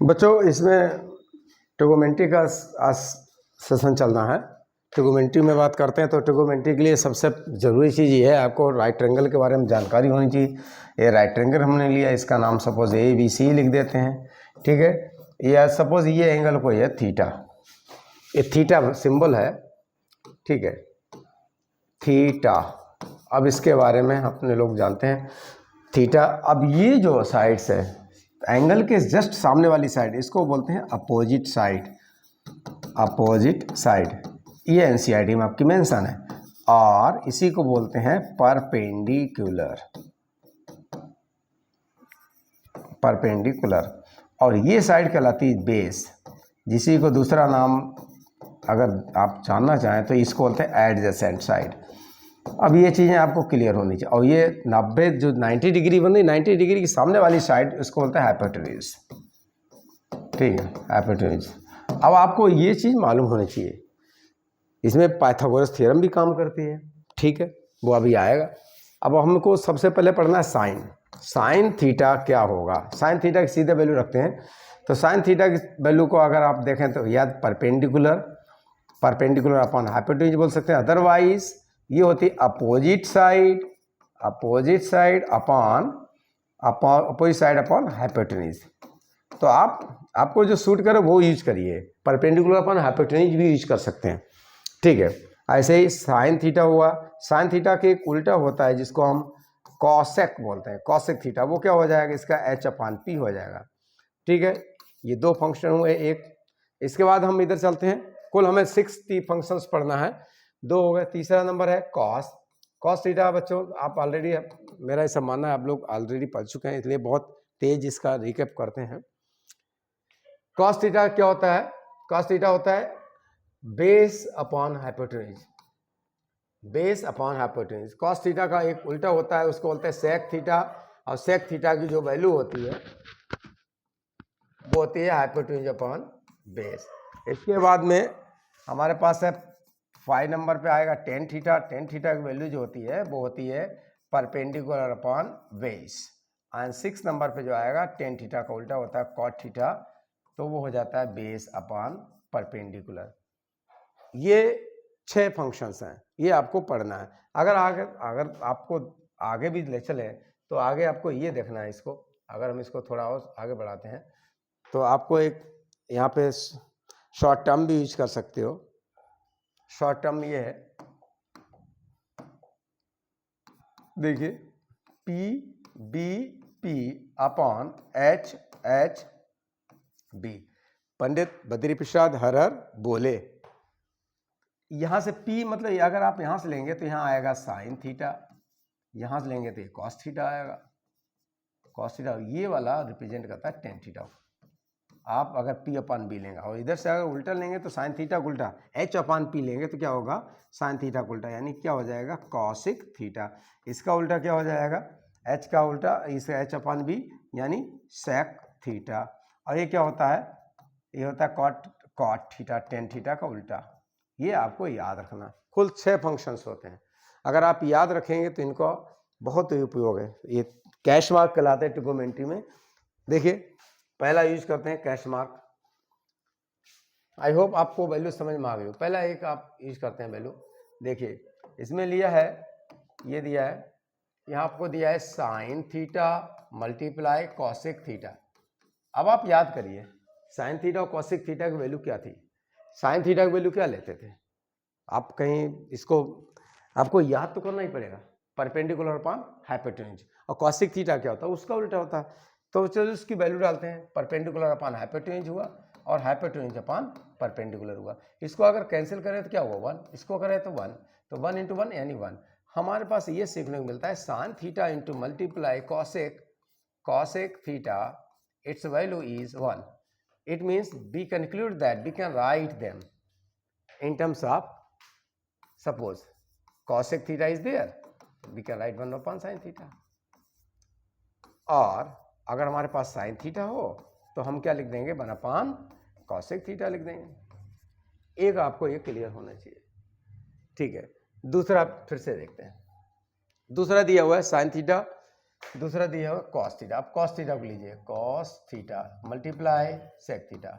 बच्चों इसमें ट्रिगोनोमेट्री का आज सेशन चलना है। ट्रिगोनोमेट्री में बात करते हैं तो ट्रिगोनोमेट्री के लिए सबसे ज़रूरी चीज़ ये है, आपको राइट ट्रायंगल के बारे में जानकारी होनी चाहिए। ये राइट ट्रायंगल हमने लिया, इसका नाम सपोज ABC लिख देते हैं, ठीक है। या सपोज ये एंगल कोई है थीटा, ये थीटा सिंबल है, ठीक है, थीटा। अब इसके बारे में अपने लोग जानते हैं थीटा। अब ये जो साइड्स है एंगल के जस्ट सामने वाली साइड, इसको बोलते हैं अपोजिट साइड। अपोजिट साइड ये एनसीईआरटी में आपकी मेंशन है, और इसी को बोलते हैं परपेंडिकुलर। परपेंडिकुलर। और ये साइड कहलाती है बेस, जिसी को दूसरा नाम अगर आप जानना चाहें तो इसको बोलते हैं एडजेसेंट साइड। अब ये चीज़ें आपको क्लियर होनी चाहिए। और ये 90 डिग्री बन रही, 90 डिग्री की सामने वाली साइड इसको बोलते हैं हाइपोटेन्यूज, ठीक है, हाइपोटेन्यूज। अब आपको ये चीज़ मालूम होनी चाहिए, इसमें पाइथागोरस थ्योरम भी काम करती है, ठीक है, वो अभी आएगा। अब हमको सबसे पहले पढ़ना है साइन। साइन थीटा क्या होगा? साइन थीटा की सीधे वैल्यू रखते हैं, तो साइन थीटा की वैल्यू को अगर आप देखें तो या परपेंडिकुलर अपॉन हाइपोटेन्यूज बोल सकते हैं, अदरवाइज ये होती है opposite side. Opposite side upon opposite side upon hypotenuse. तो आपको जो सूट करे वो यूज करिए, परपेंडिकुलर अपॉन हाइपोटेन्यूज भी यूज कर सकते हैं, ठीक है। ऐसे ही साइन थीटा हुआ। साइन थीटा के एक उल्टा होता है जिसको हम कॉसेक बोलते हैं, कॉसेक थीटा। वो क्या हो जाएगा? इसका H/P हो जाएगा, ठीक है। ये दो फंक्शन हुए एक। इसके बाद हम इधर चलते हैं, कुल हमें 6 फंक्शंस पढ़ना है, 2 हो गए। तीसरा नंबर है कॉस। कॉस थीटा बच्चों आप ऑलरेडी, मेरा ऐसा मानना है आप लोग ऑलरेडी पढ़ चुके हैं, इसलिए बहुत तेज इसका रिकैप करते हैं। कॉस थीटा क्या होता है? कॉस थीटा होता है base upon hypotenuse. Base upon hypotenuse. Cos theta का एक उल्टा होता है, उसको बोलते हैं सेक थीटा। और सेक थीटा की जो वैल्यू होती है वो होती है हाइपोटेन्यूज अपॉन बेस। इसके बाद में हमारे पास है 5 नंबर पे आएगा टेन थीटा। टेन थीटा की वैल्यू जो होती है वो होती है perpendicular upon base. And 6 number पे जो आएगा टेन थीटा का उल्टा होता है कॉट थीटा, तो वो हो जाता है बेस अपॉन परपेंडिकुलर। ये 6 फंक्शंस हैं, ये आपको पढ़ना है। अगर आपको आगे भी ले चले तो आगे आपको ये देखना है इसको। अगर हम इसको थोड़ा और आगे बढ़ाते हैं तो आपको एक यहाँ पे शॉर्ट टर्म भी यूज कर सकते हो। शॉर्ट टर्म ये है, देखिए PBP अपॉन HHB। पंडित बद्री प्रसाद हर बोले। यहाँ से P मतलब अगर आप यहाँ से लेंगे तो यहाँ आएगा साइन थीटा, यहाँ से लेंगे तो ये कॉस थीटा आएगा। कॉस थीटा ये वाला रिप्रेजेंट करता है टेन थीटा। आप अगर P/B लेंगे और इधर से अगर उल्टा लेंगे तो साइन थीटा का उल्टा H/P लेंगे तो क्या होगा? साइन थीटा का उल्टा, यानी क्या हो जाएगा? Cosec theta. इसका उल्टा क्या हो जाएगा? H का उल्टा इसे H/B यानी सेक थीटा। और ये क्या होता है? ये होता है कॉट थीटा, टेन थीटा का उल्टा। ये आपको याद रखना। कुल 6 फंक्शंस होते हैं, अगर आप याद रखेंगे तो इनको बहुत उपयोग है। ये कैश मार्क कहलाते हैं ट्रिगोनोमेट्री में। देखिए पहला यूज करते हैं कैश मार्क। आई होप आपको वैल्यू समझ में आ गई हो। पहला एक आप यूज करते हैं वैल्यू। देखिए इसमें लिया है, ये दिया है, यहाँ आपको दिया है sine theta multiply cosec theta. अब आप याद करिए साइन थीटा और कॉसिक थीटा की वैल्यू क्या थी? साइन थीटा की वैल्यू क्या लेते थे? आप कहीं इसको आपको याद तो करना ही पड़ेगा, परपेंडिकुलर अपॉन हाइपोटेन्यूज। और कॉसिक थीटा क्या होता है? उसका उल्टा होता है। तो चलो उसकी वैल्यू डालते हैं, परपेंडिकुलर अपॉन हाइपोटेन्यूज हुआ और हाइपोटेन्यूज अपॉन परपेंडिकुलर हुआ। इसको अगर कैंसिल करें तो क्या हुआ? 1। इसको करें तो 1, तो 1 × 1 यानी 1। हमारे पास ये सीखने को मिलता है sine theta into multiply cosec theta, its value is 1। It means we conclude that we can write them in terms of, suppose cosec theta is there, we can write 1 upon sin theta। और अगर हमारे पास sin theta हो तो हम क्या लिख देंगे? 1 upon cosec theta लिख देंगे। एक आपको ये क्लियर होना चाहिए, ठीक है। दूसरा फिर से देखते हैं। दूसरा दिया हुआ है sin theta दूसरा दिया हुआ कॉस थीटा। अब कॉस थीटा को लीजिए, cos theta multiply sec theta.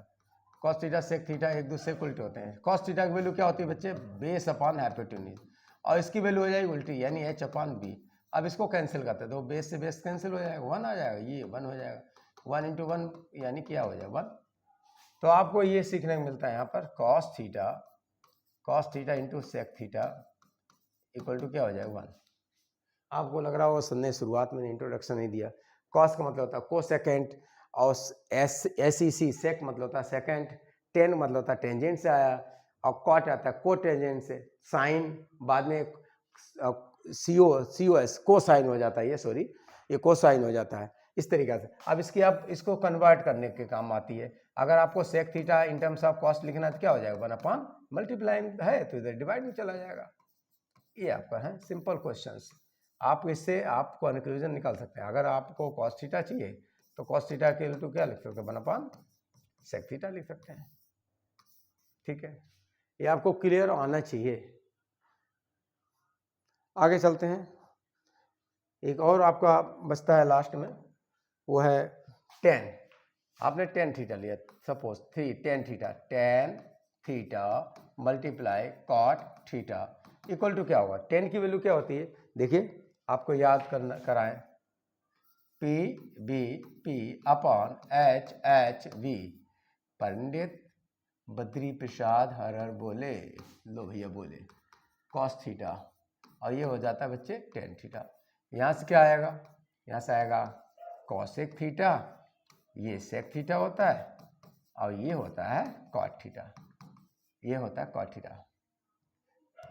Cos theta sec theta एक दूसरे के उल्टे होते हैं। कॉस थीटा की वैल्यू क्या होती है बच्चे, बेस अपॉन हाइपोटेन्यूज, और इसकी वैल्यू हो जाएगी उल्टी यानी एच अपॉन बी। अब इसको कैंसिल करते हैं तो बेस से बेस कैंसिल हो जाएगा, 1 आ जाएगा, ये 1 हो जाएगा, 1 इंटू 1 यानी क्या हो जाएगा 1। तो आपको ये सीखने को मिलता है यहाँ पर cos theta into sec theta equal to क्या हो जाएगा 1। आपको लग रहा होगा सुनने शुरुआत में इंट्रोडक्शन नहीं दिया। कॉस का मतलब होता है कोसेकेंट, और एसईसी सेक मतलब होता है सेकेंड, टेन मतलब होता है टेंजेंट से आया, और कॉट आता है को टेंजेंट से, साइन बाद में सीओएस को साइन हो जाता है, ये सॉरी ये को साइन हो जाता है इस तरीके से। अब इसकी आप इसको कन्वर्ट करने के काम आती है। अगर आपको sec theta in terms of cos लिखना है तो क्या हो जाएगा 1 अपॉन मल्टीप्लाइंग है तो इधर डिवाइड में चला जाएगा। ये आपका है सिंपल क्वेश्चंस। आप इससे आप कंक्लूजन निकाल सकते हैं। अगर आपको कॉस थीटा चाहिए तो कॉस थीटा के इक्वल टू क्या लिख सकते हैं 1 अपॉन सेक थीटा लिख सकते हैं। ठीक है, ये आपको क्लियर आना चाहिए। आगे चलते हैं, एक और आपका बचता है लास्ट में, वो है टेन। आपने टेन थीटा लिया, suppose tan theta multiply cot theta equal to क्या होगा, टेन की वैल्यू क्या होती है देखिए, आपको याद करना कराएं, P B P upon H H V. Pandit Badri Prasad हर हर बोले, लो भैया बोले, कॉस थीटा, और ये हो जाता है बच्चे टेन थीटा। यहाँ से क्या आएगा, यहाँ से आएगा कॉसेक थीटा, ये सेक थीटा होता है, और ये होता है कॉट थीटा, ये होता है कॉट थीटा,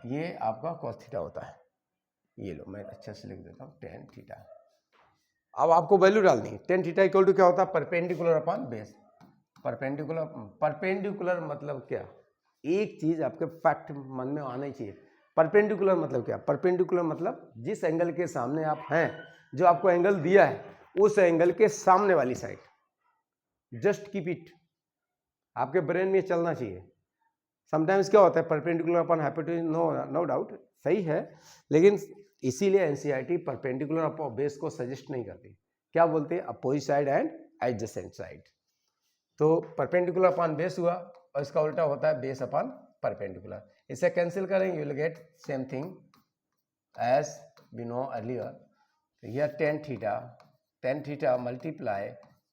ये आपका कॉस थीटा होता है। ये लो मैं अच्छे से लिख देता हूँ टेन थीटा। अब आपको वैल्यू डालनी है, टेन थीटा इक्वल टू क्या होता है परपेंडिकुलर अपॉन बेस। परपेंडिकुलर मतलब क्या, एक चीज आपके फैक्ट मन में आना ही चाहिए। परपेंडिकुलर मतलब क्या, परपेंडिकुलर मतलब जिस एंगल के सामने आप हैं, जो आपको एंगल दिया है उस एंगल के सामने वाली साइड, जस्ट कीप इट, आपके ब्रेन में चलना चाहिए। समटाइम्स क्या होता है perpendicular upon hypotenuse, no doubt सही है, लेकिन इसीलिए एनसीईआरटी परपेंडिकुलर अपॉन बेस को सजेस्ट नहीं करती, क्या बोलते हैं opposite side and adjacent side. तो परपेंडिकुलर अपॉन बेस हुआ, और इसका उल्टा होता है बेस अपॉन परपेंडिकुलर। इसे कैंसिल करेंगे you will get same thing as we know earlier. Here tan theta multiply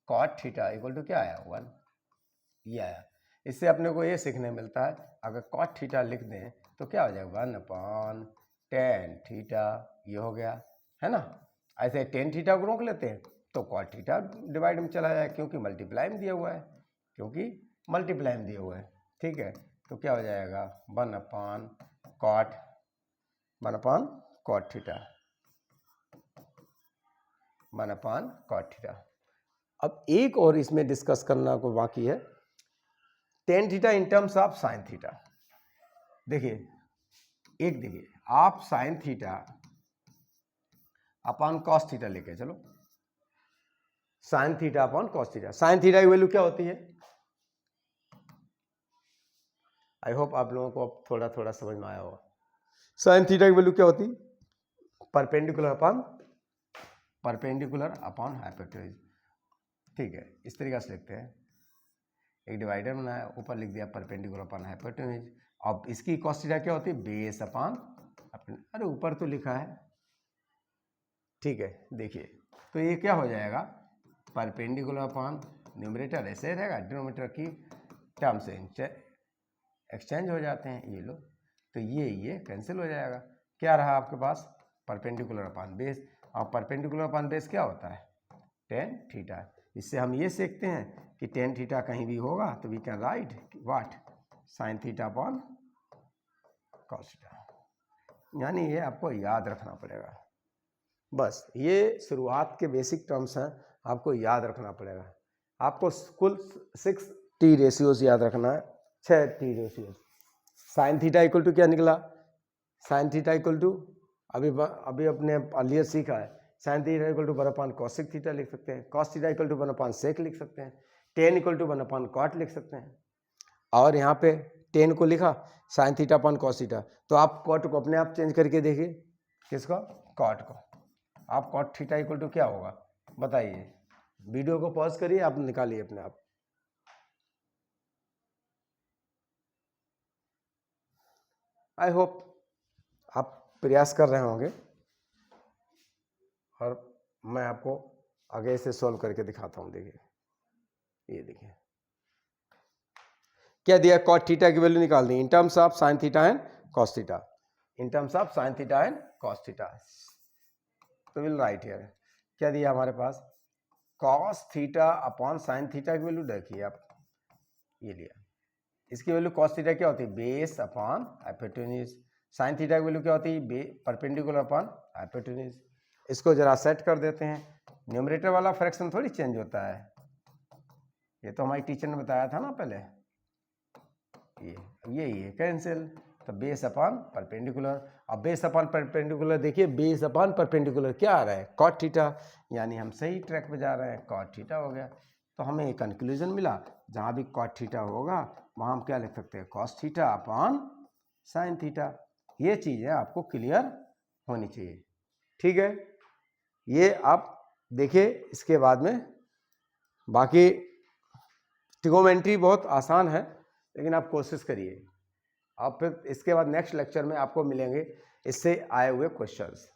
cot theta equal to क्या आया 1, ये आया। इससे अपने को ये सीखने मिलता है अगर कॉट थीटा लिख दें तो क्या हो जाएगा 1 अपॉन टेन थीटा, ये हो गया है ना। ऐसे टेन थीटा को रोक लेते हैं तो कॉट थीटा डिवाइड में चला जाए, क्योंकि मल्टीप्लाई में दिया हुआ है, ठीक है। तो क्या हो जाएगा 1 upon cot theta, 1 upon cot theta. अब एक और इसमें डिस्कस करना को बाकी है, tan theta in terms of sine theta. देखिए आप sine theta upon cos theta लेके चलो, sine theta upon cos theta. Sine theta की वैल्यू क्या होती है, आई होप आप लोगों को अब थोड़ा थोड़ा समझ में आया होगा। साइन थीटा की वैल्यू क्या होती है परपेंडिकुलर अपॉन हाइपोटेन्यूज। ठीक है, इस तरीके से लिखते हैं, एक डिवाइडर बनाया, ऊपर लिख दिया परपेंडिकुलर अपॉन हाइपोटेन्यूज। अब इसकी कॉस थीटा क्या होती है बेस अपॉन, अरे ऊपर तो लिखा है, ठीक है। देखिए तो ये क्या हो जाएगा परपेंडिकुलर अपॉन, न्यूमरेटर ऐसे रहेगा, डिनोमिनेटर की टर्म से एक्सचेंज हो जाते हैं, ये लो, तो ये कैंसिल हो जाएगा। क्या रहा आपके पास परपेंडिकुलर अपॉन बेस, और परपेंडिकुलर अपॉन बेस क्या होता है टेन थीटा। इससे हम ये सीखते हैं कि टेन थीटा कहीं भी होगा तो we can write what sine theta upon cos theta, यानी ये आपको याद रखना पड़ेगा। बस ये शुरुआत के बेसिक टर्म्स हैं, आपको याद रखना पड़ेगा। आपको कुल 6 टी रेशियोज याद रखना है, 6 T ratios. Sine theta equal to क्या निकला, साइन थीटा इक्वल टू अभी अपने अर्लियर सीखा है, sine theta equal to 1 upon cosec theta लिख सकते हैं, cos theta equal to 1 upon sec लिख सकते हैं, tan equal to 1 upon cot लिख सकते हैं। और यहाँ पे टेन को लिखा sine theta upon cos theta, तो आप कॉट को अपने आप चेंज करके देखिए, किसको कॉट को, आप कॉट थीटा इक्वल टू क्या होगा बताइए। वीडियो को पॉज करिए, आप निकालिए अपने आप। आई होप आप प्रयास कर रहे होंगे और मैं आपको आगे से सॉल्व करके दिखाता हूँ। देखिए ये देखिए क्या दिया, कॉट थीटा की वैल्यू निकाल दी in terms of sine theta and cos theta, in terms of sine theta and cos theta. तो विल राइट हियर क्या दिया हमारे पास, cos theta upon sine theta की वैल्यू देखिए आप, ये लिया, इसकी वैल्यू कॉस थीटा क्या होती है, base upon hypotenuse. Sign theta की वैल्यू क्या होती है, परपेंडिकुलर अपॉन हाइपोटेन्यूज। इसको जरा सेट कर देते हैं, न्यूमरेटर वाला फ्रैक्शन थोड़ी चेंज होता है, ये तो हमारी टीचर ने बताया था ना पहले, ये कैंसिल, तो बेस अपॉन परपेंडिकुलर। अब बेस अपॉन परपेंडिकुलर देखिए, बेस अपॉन परपेंडिकुलर क्या आ रहा है, कॉट थीटा, यानी हम सही ट्रैक पे जा रहे हैं, कॉट थीटा हो गया। तो हमें एक कंक्लूजन मिला, जहाँ भी कॉट थीटा होगा वहाँ हम क्या लिख सकते हैं, cos theta upon sine theta. ये चीज़ें आपको क्लियर होनी चाहिए, ठीक है। ये आप देखिए, इसके बाद में बाकी ट्रिगोनोमेट्री बहुत आसान है, लेकिन आप कोशिश करिए। आप फिर इसके बाद नेक्स्ट लेक्चर में आपको मिलेंगे इससे आए हुए क्वेश्चंस।